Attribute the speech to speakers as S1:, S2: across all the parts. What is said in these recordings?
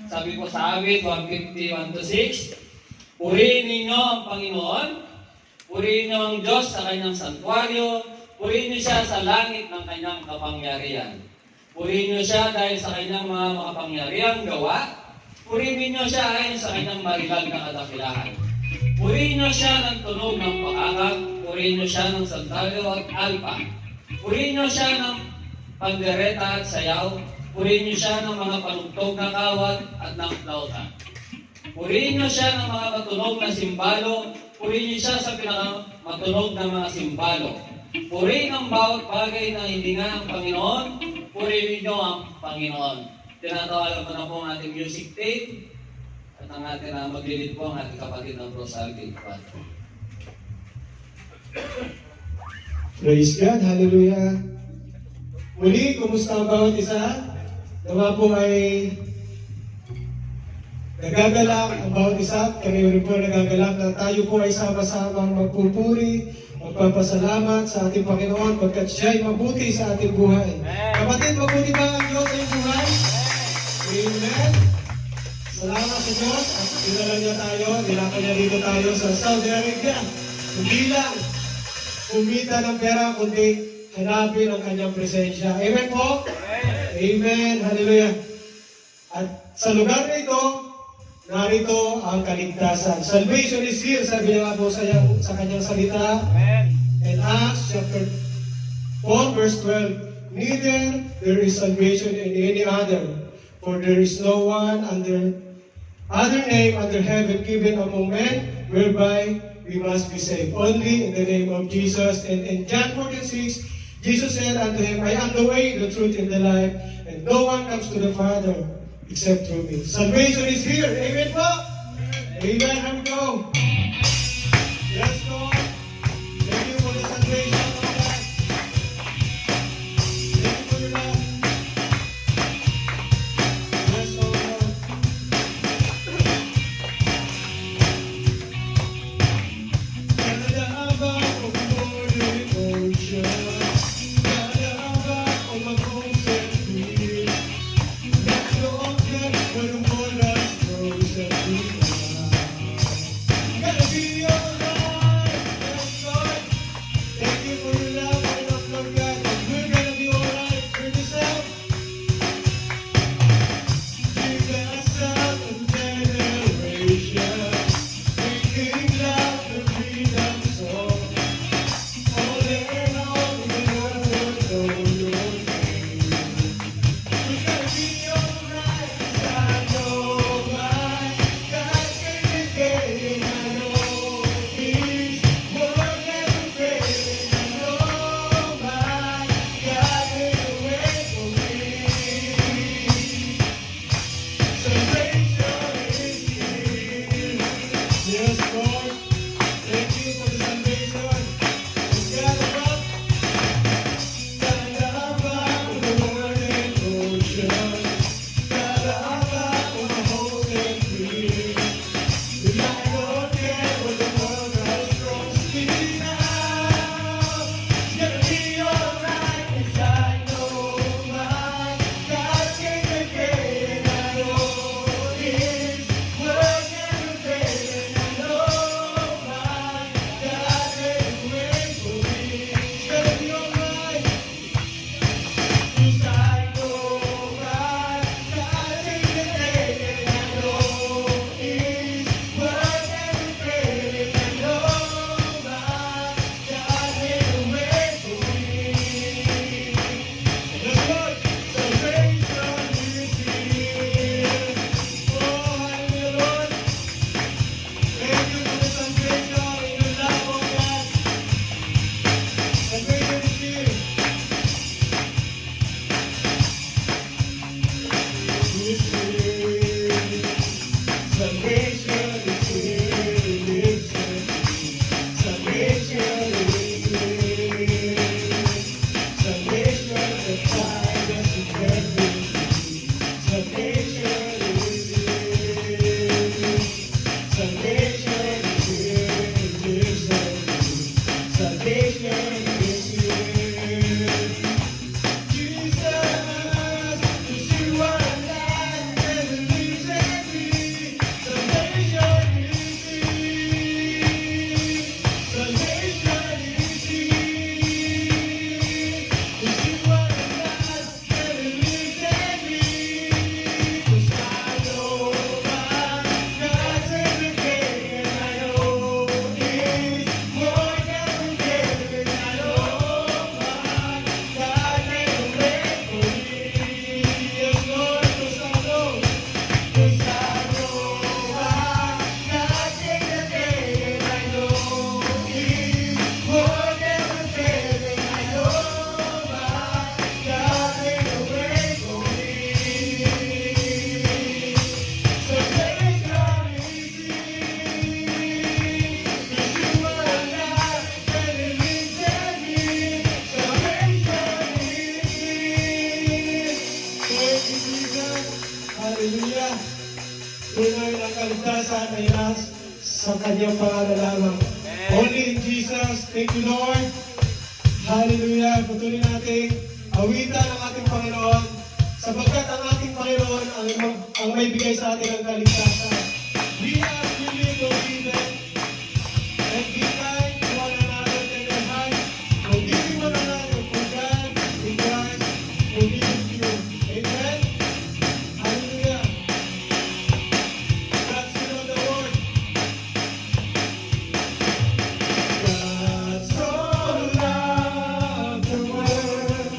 S1: sabi ko sa awit 150:1-6, purihin ninyo ang Panginoon, purihin niyo ang Diyos sa kanyang santuaryo, purihin niyo siya sa langit ng kanyang kapangyarihan. Purihin niyo siya dahil sa kanyang mga makapangyarihang gawa, purihin niyo siya ayon sa kanyang marilag na kadakilaan. Purihin niyo siya ng tunog ng pakakag, purihin niyo siya ng sandalyo at alpa, purihin niyo siya ng pandereta at sayaw, purihin niyo siya ng mga panugtog na kawat at ng flauta. Purihin niyo siya ng mga matunog na simbalo, purihin niyo siya sa pinakamatunog na mga simbalo. Purihin ang bawat bagay na hindi nga ang Panginoon, purihin niyo ang Panginoon. Tinatawagan ko na po ang ating music tape at ang ating maglilid po ang ating kapatid ng Rosalvin.
S2: Praise God, hallelujah. Muli, kumusta ang bawat isa? Nawa po ay nagagalak ang bawat isa. Kami rin po nagagalak na tayo po ay sama-samang magpupuri, magpapasalamat sa ating Panginoon pagkat siya'y mabuti sa ating buhay. Kapatid, mabuti ba ang Diyos sa buhay? Amen. Salamat sa Diyos at dinala niya tayo, dinala niya dito tayo sa Saudi Arabia. Hindi lang kumita ng pera, kundi hanapin ang kanyang presensya. Amen po? Amen. Hallelujah. At sa lugar na ito, narito ang kaligtasan. Salvation is here, sabi niya nga po sa kanyang salita. In Acts chapter 4 verse 12, neither there is salvation in any other, for there is no one other name under heaven given among men whereby we must be saved. Only in the name of Jesus. And in John 14:6, Jesus said unto him, I am the way, the truth, and the life, and no one comes to the Father except through me. Salvation is here. Amen po? Amen. Here we go. Yes, Lord. Thank you for the salvation of God. Thank you for your love. Yes, Lord. Nalalaban o bordering ocean, nalalaban o mag-ocean free. Gotta be alright. Tunay na kaligtasan ay nas sa kanyang pangalan lamang. Only in Jesus. Thank you, Lord. Hallelujah. Patuloy natin awitan ang ating Panginoon sapagkat ang ating Panginoon ang may bigay sa atin ng kaligtasan. We are really forgiven and be kind to one another in their hearts, forgiving one another for God in Christ forgives you. Amen. Hallelujah. God's will of the Lord. God so loved the world,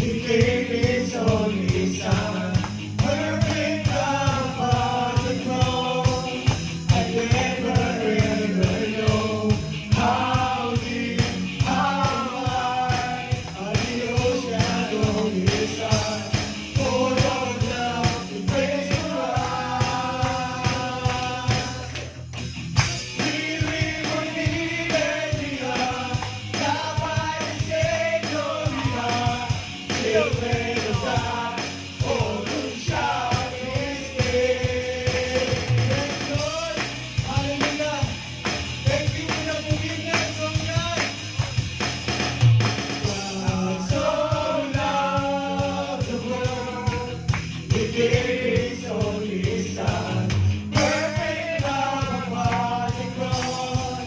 S2: He gave His only Son, perfect love on the cross. I never ever know how deep, how wide, how the ocean on His side, full of love and grace for us. Freely forgiven we are, loved by the Savior we are, children of God, all who shout His name. Yes, Lord, hallelujah. Thank you for the forgiveness of God. God so loved the world, He gave His only Son, perfect love upon the cross.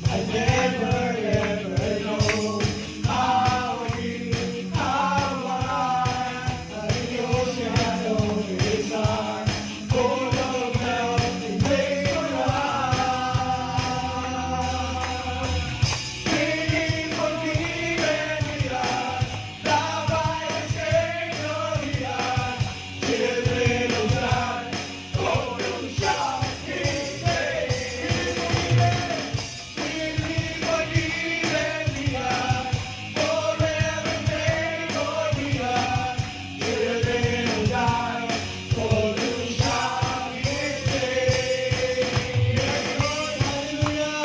S2: I never ever know how deep, how wide, how the ocean on His side, full of love and grace for us. Freely forgiven we are, loved by the Savior we are, children of God, all who shout His name. Freely forgiven we are, forever thankful we are, children of God, all who shout His name. Yes, Lord, hallelujah.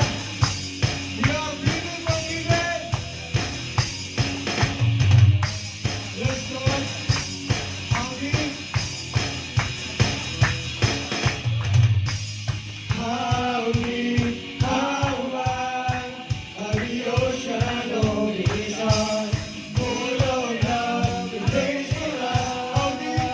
S2: We are freely forgiven. Yes, Lord. Amen. How deep, how wide, how the ocean on His heart, full of love and grace for us. How deep,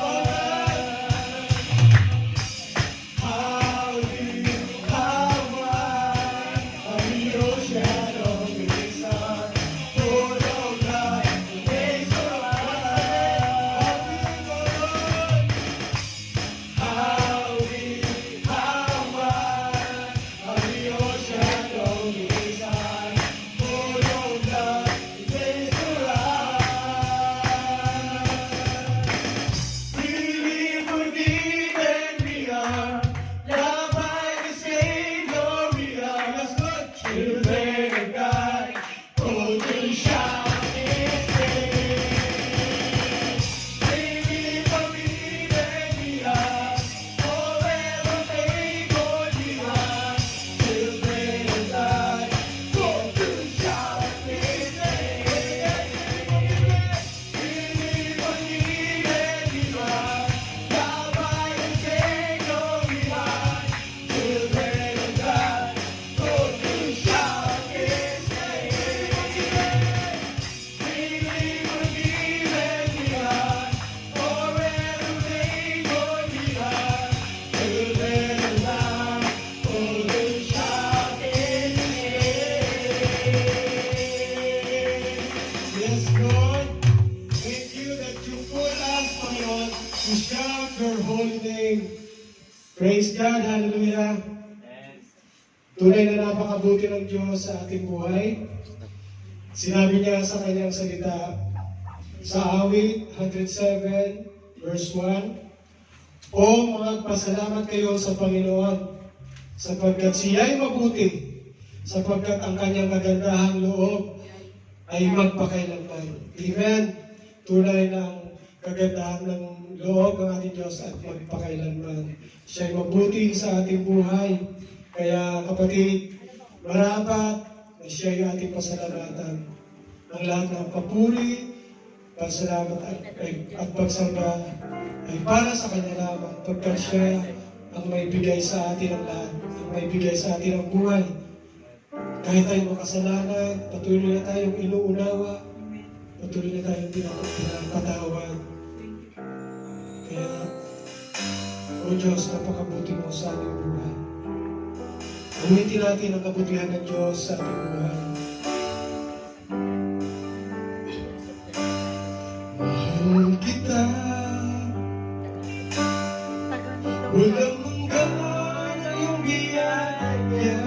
S2: how deep, how wide, how the ocean on His heart, full of love and grace for us. How deep, how wide, how the ocean on His heart, full of love and grace for us. Freely forgiven we are, loved by the Savior we are. Yes, Lord. Children of God, oh, to shout His name. Freely forgiven we are, forever faithful we are, children of God, oh, to shout His name. Freely forgiven we are, loved by the Savior we are, children of God, oh, to shout His name. Freely forgiven we are, forever faithful we are, children of God, oh, to shout His name. Yes, Lord. Thank you that you put us, Panginoon, to shout your holy name. Praise God, hallelujah. Tunay na napakabuti ng Diyos sa ating buhay. Sinabi niya sa kanyang salita sa awit 107 verse 1, O magpasalamat kayo sa Panginoon sapagkat siya'y mabuti, sapagkat ang kanyang kagandahang loob ay magpakailanman. Amen. Tunay ng kagandahan ng loob ng ating Diyos at magpakailanman. Siya'y mabuti sa ating buhay. Kaya kapatid, marapat na siya'y ating pasalamatan. Ang lahat ng papuri, pasalamat at pagsamba ay para sa Kanya lamang, pagkat siya ang may bigay sa atin ang lahat, ang may bigay sa atin ang buhay. Kahit tayo makasalanan, patuloy na tayong inuunawa, patuloy na tayong pinapatawad. Kaya, O Diyos, napakabuti mo sa aming buhay. Gamitin natin ang kabutihan ng Diyos sa ating buhay. Mahal kita, walang hanggan ang iyong biyaya.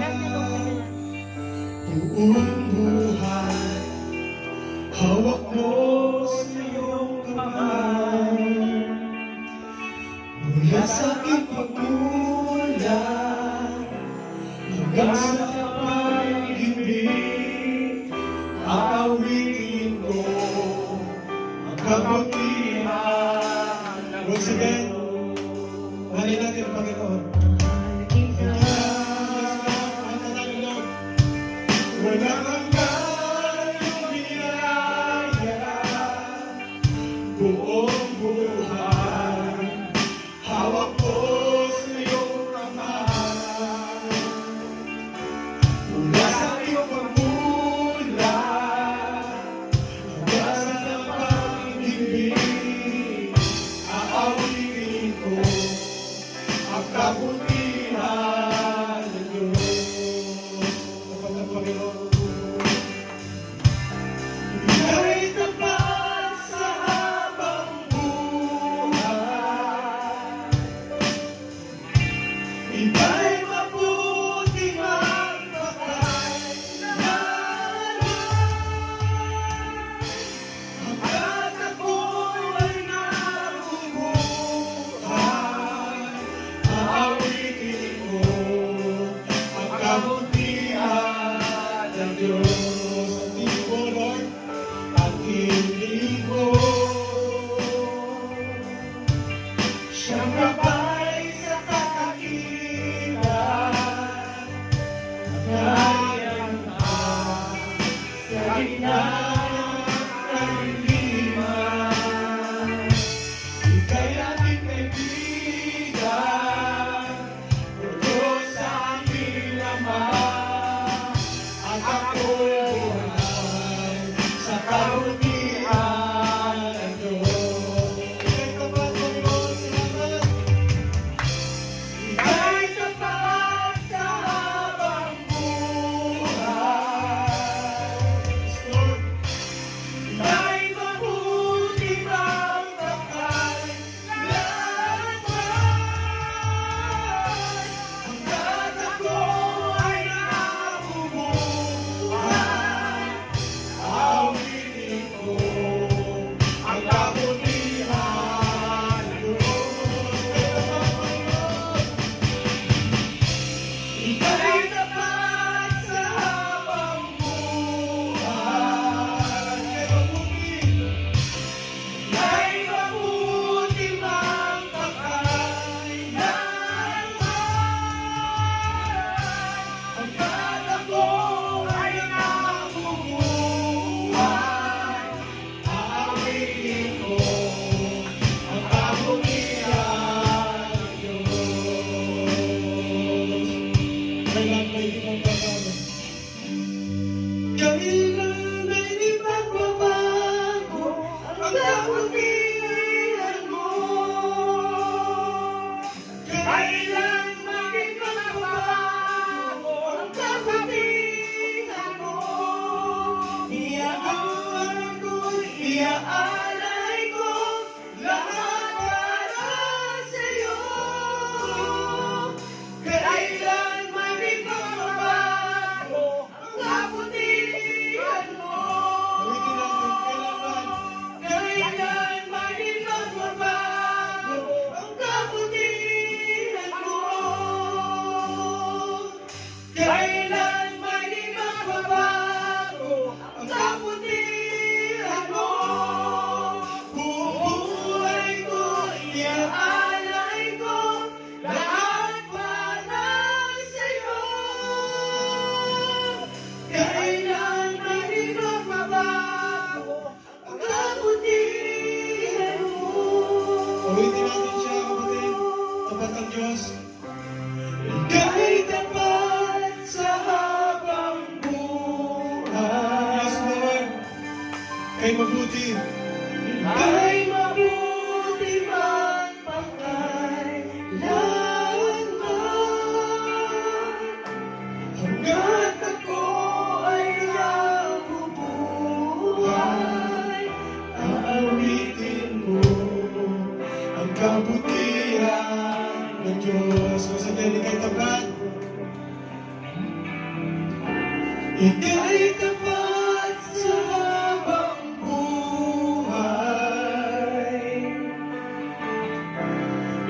S2: Buong buhay, hawak mo sa iyong kamay. Mula sa aking pagmulan hanggang sa pag-ibig, aawitin ko ang kabutihan. Once again, mahalin natin ang Panginoon. Walang hanggan ang biyaya, buong buhay, hawak ko sa iyong kamay. Mula sa iyong pagmulan hanggang sa pag-ibig, aawitin ko ang kabutihan ng Diyos. Kapag ang Panginoon, ika'y tapat sa habang buhay. Ika'y mabuti magpakailanman. Hanggat ako'y nabubuhay, aawitin ko ang kabutihan ng Diyos. Ang tinig mo, Lord, ang tinig mo. Siyang gabay sa kakakilan, nagayan ka sa gitna ng kadiliman. Ika'y aking kaibigan, Diyos sa aking laman, at ako'y buhay sa kabutihan ng Diyos. Ika'y tapat, Panginoon, salamat. Ika'y tapat sa habang buhay. Lord, ika'y mabuti magpakailanman. Hanggat ako ay nabubuhay, aawitin ko ang kabutihan ng Diyos. Ika'y tapat sa habang buhay. Ika'y mabuti magpakailanman. Hanggat ako ay nabubuhay, aawitin ko ang kabutihan ng Diyos. Kailan may di magbabago? Kailan may di magbabago ang kabutihan mo? Kailan may di magbabago ang kabutihan mo? Iaalay ko lahat para sa'yo. Kailan may di magbabago ang kabutihan mo? Kailan may di magbabago ang kabutihan mo? Ika'y tapat sa habang buhay. Yes, Lord. Ika'y mabuti. Ika'y mabuti magpakailanman. Hanggat ako ay nabubuhay, aawitin ko ang kabutihan ng Diyos. So sabihin, ika'y tapat. Ika'y tapat sa habang buhay.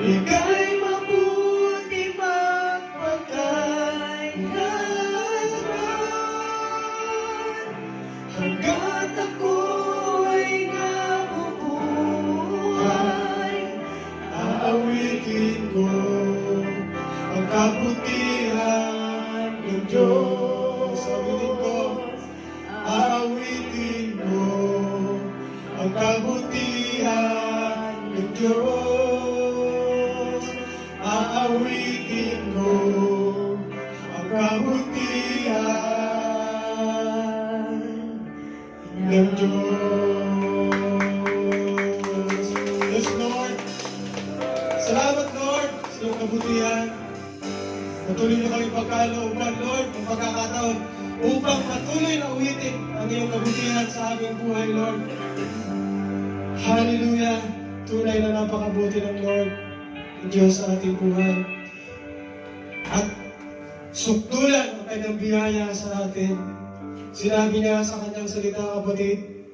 S2: Ika'y mabuti magpakailanman. Hanggat ako'y nabubuhay, aawitin ko ang kabutihan ng Diyos. Aawitin ko, aawitin ko ang kabutihan ng Diyos. Aawitin ko ang kabutihan ng Diyos. Yes, Lord. Salamat, Lord, sa iyong kabutihan. Patuloy na kami pagkalooban, Lord, ng pagkakataon upang patuloy na uwitin ang iyong kabutihan sa aming buhay, Lord. Hallelujah! Tunay na napakabuti ng Lord, ng Diyos sa ating buhay. At sukdulan ang kanyang biyaya sa atin. Sinabi niya sa kanyang salita, kapatid,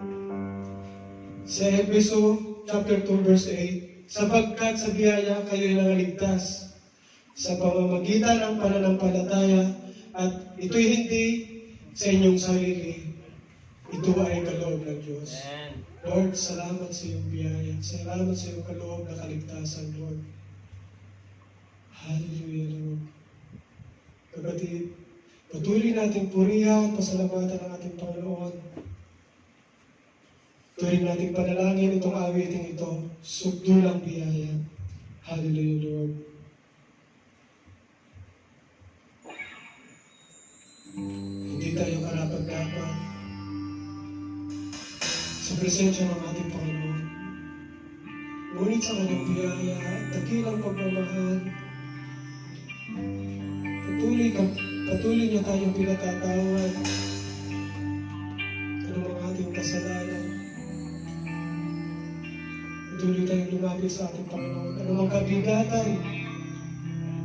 S2: sa Efeso chapter 2 verse 8, sapagkat sa biyaya kayo'y nangaligtas sa pamamagitan ng pananampalataya, at ito'y hindi sa inyong sarili, ito ay kaloob ng Diyos. Lord, salamat sa iyong biyaya. Salamat sa iyong kaloob na kaligtasan, Lord. Hallelujah, Lord. Kapatid, patuloy nating purihan, pasalamatan ang ating Panginoon. Tuloy nating panalangin itong awiting ito, sugdulang biyaya. Hallelujah, Lord. Hindi tayo karapat-dapat sa presensya ng ating Panginoon. Ngunit sa kanyang biyaya at dakilang pagmamahal, patuloy niya tayong pinatatawad. Ano ang ating kasalanan? Patuloy tayong lumapit sa ating Panginoon. Ano ang kabigatan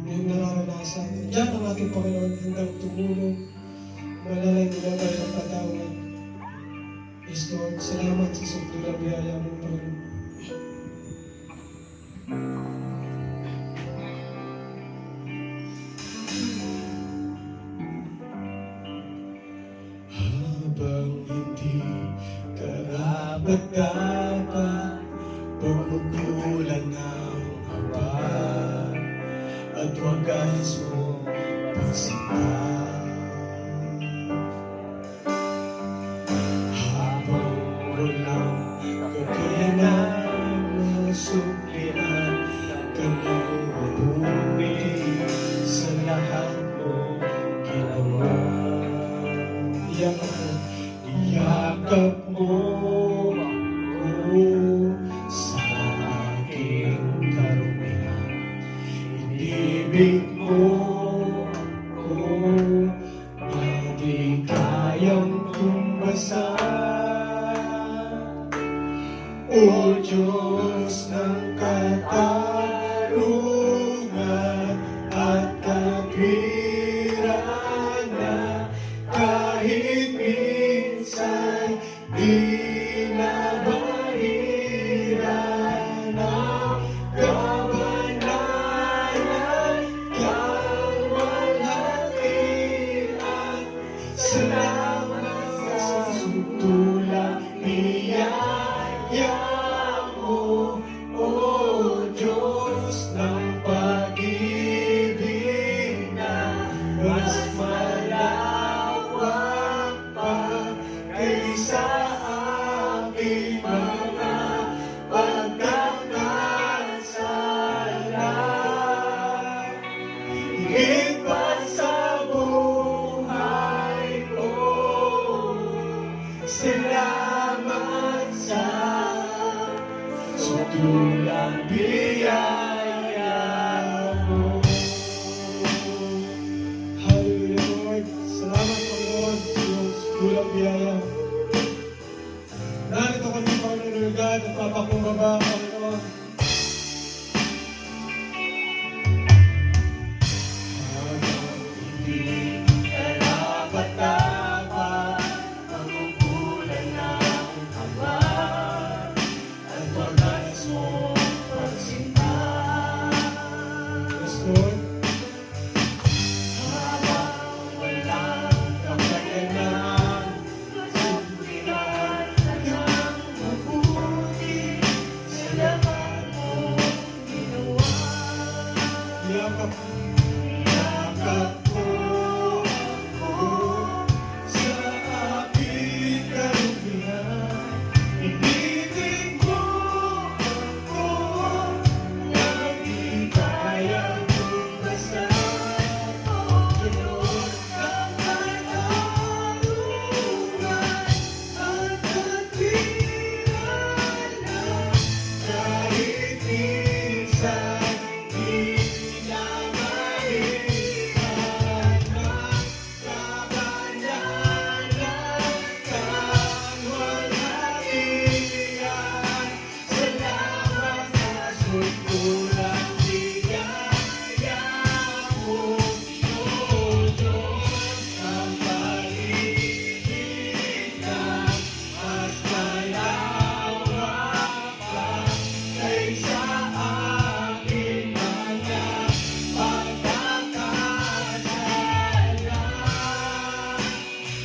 S2: na yung nararanasan? Diyan ang ating Panginoon hanggang tumulong. Malalay mo na tayo ng patawad. Yes, Lord, salamat sa sugdulang biyaya mo, Panginoon. Habang hindi karapat-dapat, pagkukulan ng habag at wagas mo pagsinta. Habang walang kakayanan na suplihan, kanyang mabuti sa lahat mo ginawa. Yakap mo ako sa aking karumihan. Inibig mo ako na di kayang tumbasan. O Diyos ng katarungan at katwiran na kahit minsan di na bahiran ang kabanalan, Sulang biyaya mo. Hallelujah, Lord. Salamat, Panginoon, sa iyong sulang biyaya. Narito kami, Panginoon God, at papakumbaba, Panginoon. Habang hindi karapat-dapat, magugulan ng habang at wagas mo pagsinta. Yes, Lord. Habang walang kapakanan, sumpilan ng mabuti sa lahat mo ginawa. Yakap mo ako sa aking karumihan. Ibigin mo ako nang di kayang tuklasan. Tuloy ang katarungan at katwiran na kahit minsan di na maiwan na kabanalan kang walhatian. Salamat sa sutulang biyaya mo, O Diyos ng pag-ibig na mas malawak pa kaysa aking mga pagkakasala.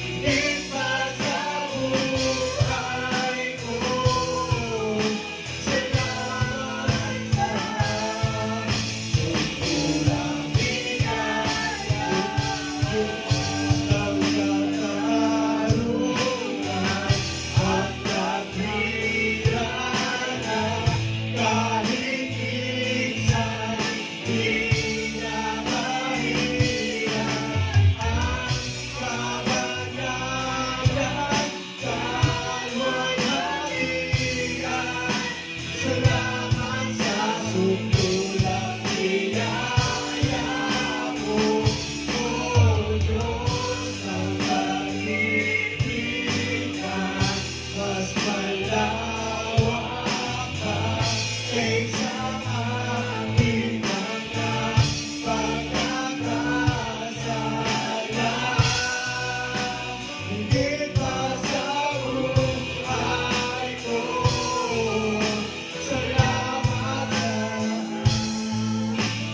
S2: Higit pa sa buhay ko, salamat sa sutulang biyaya mo, ang katarungan at katwiran na kahit minsan di na mahirap ang kabanalan kang walhatian. Salamat sa sutulang biyaya mo, O Diyos ng pag-ibig na mas malawak pa kaysa aking mga pagkakasala. Higit pa sa buhay ko, salamat sa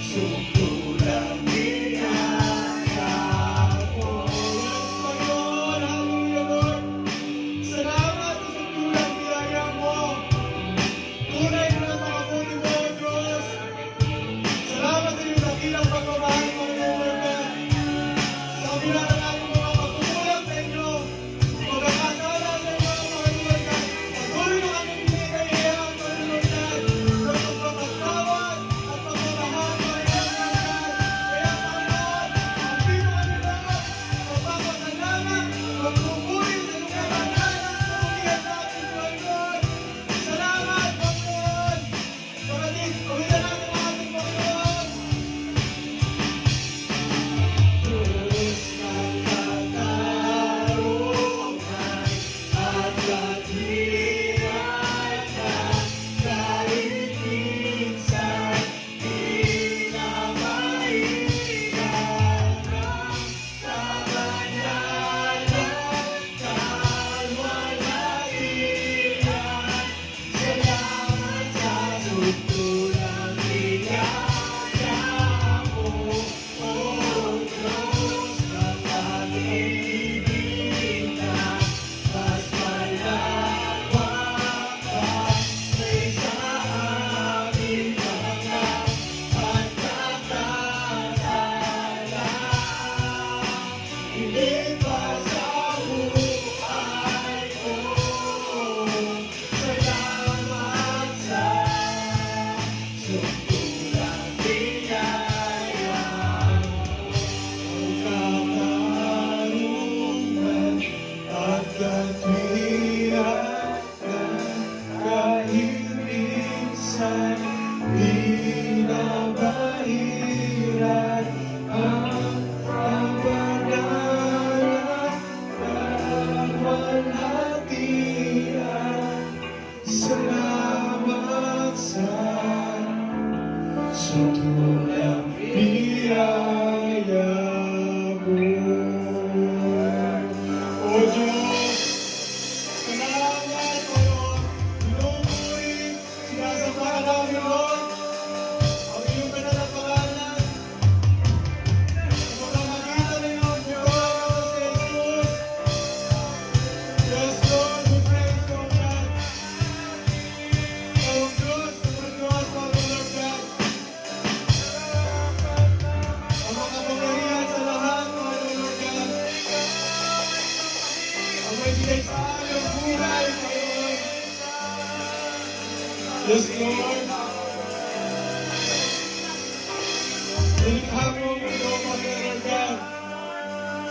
S2: sutulang biyaya mo. Yes, Panginoon, hallelujah, Lord. Salamat sa sutulang biyaya mo. Tunay na napakabuti mo, O Diyos. Salamat sa iyong dakilang pagmamahal, Panginoon God. Sa kabila ng ating mga pagkukulang sa inyo, pagkakasala sa inyo, Panginoon God, patuloy na kami pinipahihiyaan, Panginoon God, ng pagpapatawad at pagmamahal, Panginoon God. Kaya, Panginoon, ang pinakalangan, magpapasalamat, magpupuri sa iyong kabanalan sa bukihan natin, Panginoon. Salamat, Panginoon. Kapatid, pagkita natin ang ating Panginoon.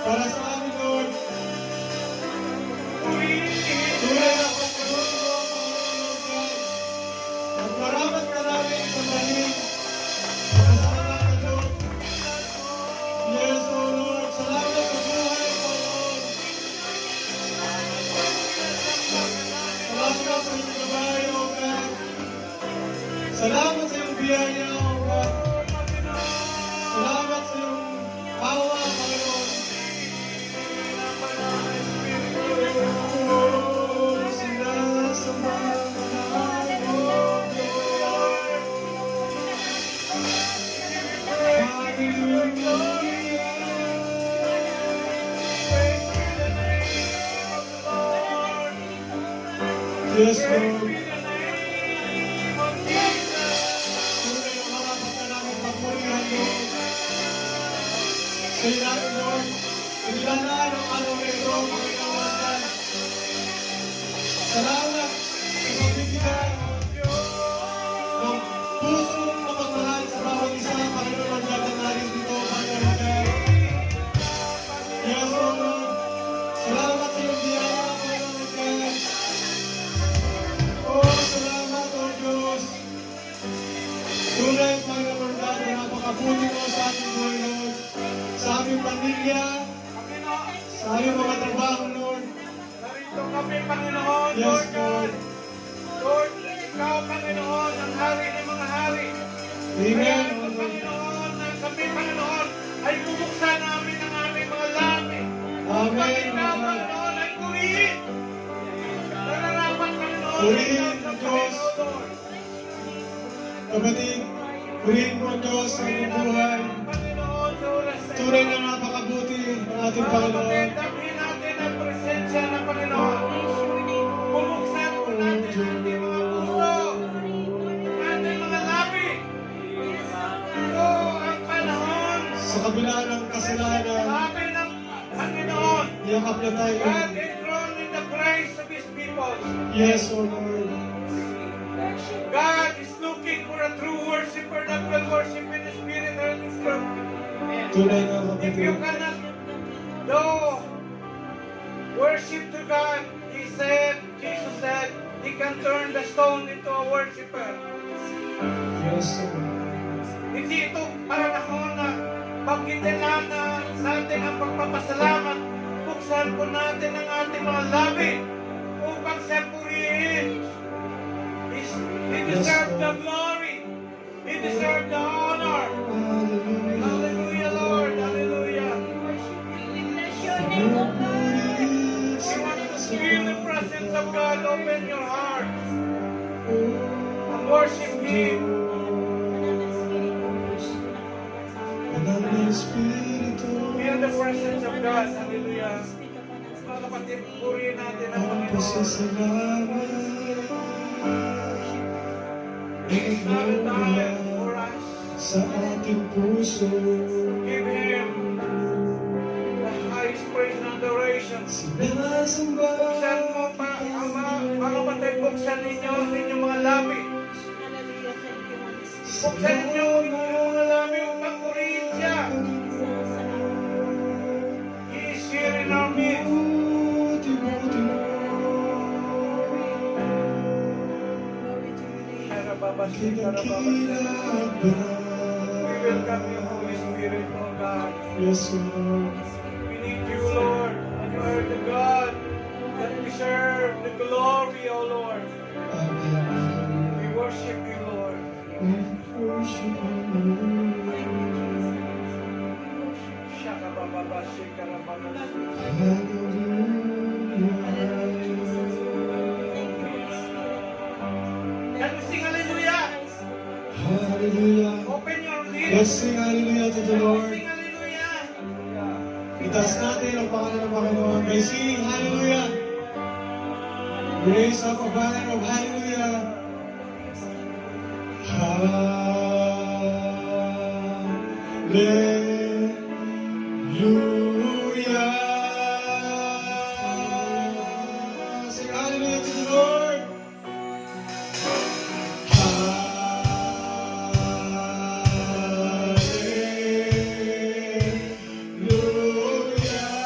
S2: para sa amin, Lord. Tunay na pagkaroon mo, Panginoon God. At maramat ka namin sa dahil. Salamat ka, Lord. Yes, O Lord. Salamat sa buhay, Panginoon. Salamat sa iyong gabay, O God. Salamat sa iyong biyaya, O God. Salamat sa iyong awa, Panginoon. Oh, sinasamba ka namin, O Diyos. Hallelujah. Yes, Lord. Tunay na marapat ka namin papurihan, Lord. Sa iyo natin, Lord. Inilalaan ang araw na ito, Panginoon God. Salamat sa pagbibigay ng pusong mapagmahal sa bawat isa, Panginoon God, na narin dito, Panginoon God. Yes, Lord. Salamat sa iyong biyaya, Panginoon God. Oh, salamat, O Diyos. Tunay, Panginoon God, na napakabuti mo sa ating buhay, Lord. Sa aming pamilya, sa aming mga trabaho, Lord.
S3: Narito kami, Panginoon,
S2: Yes,
S3: Lord God.
S2: Lord.
S3: Lord, Ikaw, Panginoon, ang hari ng mga hari.
S2: Amen,
S3: Kaya
S2: O
S3: ito,
S2: Lord.
S3: Panginoon, na kami, Panginoon, ay bubuksan namin ang aming mga labi.
S2: Amen,
S3: Upang
S2: O
S3: Ikaw,
S2: God.
S3: Panginoon, ay purihin. Nararapat, Panginoon,
S2: Purihin,
S3: Ikaw sa
S2: Diyos.
S3: Panginoon, Lord.
S2: Kapatid, purihin mo, Diyos, sa
S3: Purihin
S2: iyong buhay.
S3: natin ang Panginoon sa oras na ito.
S2: Tunay na napakabuti ng ating
S3: Mga
S2: Panginoon.
S3: kapatid, damhin natin ang presensya ng Panginoon. Bubuksan po natin ang ating mga puso, ating mga labi. Ito ang panahon,
S2: Sa kabila ng kasalanan,
S3: sabi ng Panginoon,
S2: yakap niya tayo.
S3: God enthroned in the praise of His people.
S2: Yes, O Lord.
S3: God is looking for a true worshiper that will worship in the spirit and in truth.
S2: Tunay na
S3: If you
S2: kapatid.
S3: cannot do worship to God, Jesus said, He can turn the stone into a worshiper.
S2: Yes, O Lord.
S3: Hindi ito panahon na banggitin na natin ang pagpapasalamat. Buksan po natin ang ating mga labi upang siya purihin. He deserves the glory. He deserves the honor.
S2: Hallelujah.
S3: Hallelujah, Lord. Hallelujah. We want to feel the presence of God. Open your heart and worship Him. Feel the presence of God. Hallelujah. Mga kapatid, purihin natin ang Panginoon. It's not a time for us.
S2: Sa ating puso,
S3: Give Him the highest praise and adoration.
S2: sinasamba
S3: Buksan mo pa, mga kapatid, buksan ninyo ang inyong mga labi. Buksan ninyo ang inyong mga labi upang purihin siya. He is here in our midst.
S2: Buti-buti mo. Kinakila at banal.
S3: We welcome you, Holy Spirit, O God.
S2: Yes, O Lord.
S3: We need you, Lord. And you are the God that deserve the glory, O Lord.
S2: Amen.
S3: We worship you, Lord.
S2: We worship you.
S3: Shaka Baba Shikara Baba. Can we sing hallelujah?
S2: Hallelujah.
S3: Open your lips.
S2: Let's sing hallelujah to the Lord.
S3: Sing hallelujah.
S2: Itaas natin ang pangalan ng Panginoon. By singing hallelujah. Raise up a banner of hallelujah. Hallelujah. Sing hallelujah to the Lord. Hallelujah.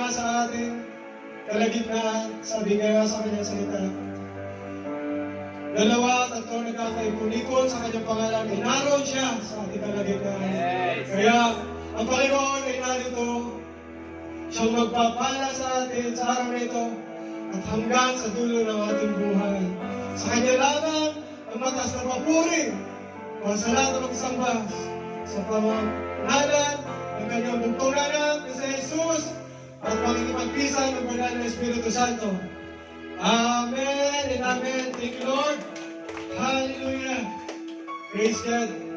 S2: nga sa ating kalagitnaan, sabi nga sa kanyang salita, 2 at 3 nagkakaipon-ipon sa kanyang pangalan, ay naroon siya sa ating kalagitnaan. Kaya, ang Panginoon ay narito, siyang magpapala sa atin sa araw na ito, at hanggang sa dulo ng ating buhay. Sa kanya lamang ang mataas na papuri, pasalat at magsamba sa pamamahalan ng kanyang bugtong anak na si Jesus at pakikipagpisan ng banal na Espiritu Santo. Amen and amen. Thank you, Lord. Hallelujah. Praise God.